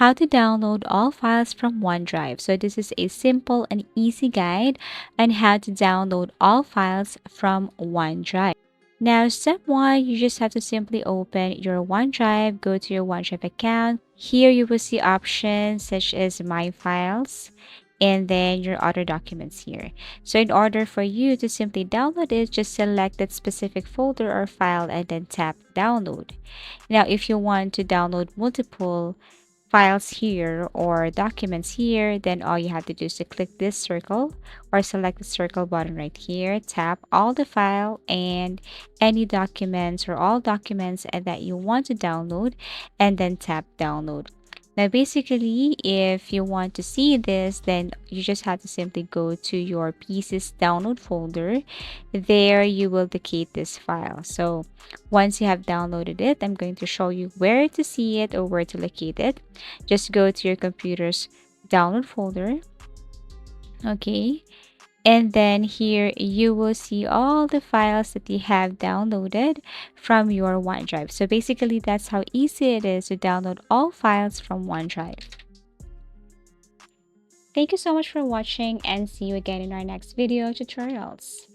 how to download all files from OneDrive. So this is a simple and easy guide on how to download all files from OneDrive. Now, step one, you just have to simply open your OneDrive, go to your OneDrive account. Here you will see options such as My Files and then your other documents here. So in order for you to simply download it, just select that specific folder or file and then tap download. Now, if you want to download multiple files here or documents here, then all you have to do is to click this circle or select the circle button right here, tap all the file and any documents or all documents that you want to download, and then tap download. Now, basically, if you want to see this, then you just have to simply go to your PC's download folder. There, you will locate this file. So, once you have downloaded it, I'm going to show you where to see it or where to locate it. Just go to your computer's download folder. Okay. And then here you will see all the files that you have downloaded from your OneDrive. So basically, that's how easy it is to download all files from OneDrive. Thank you so much for watching and see you again in our next video tutorials.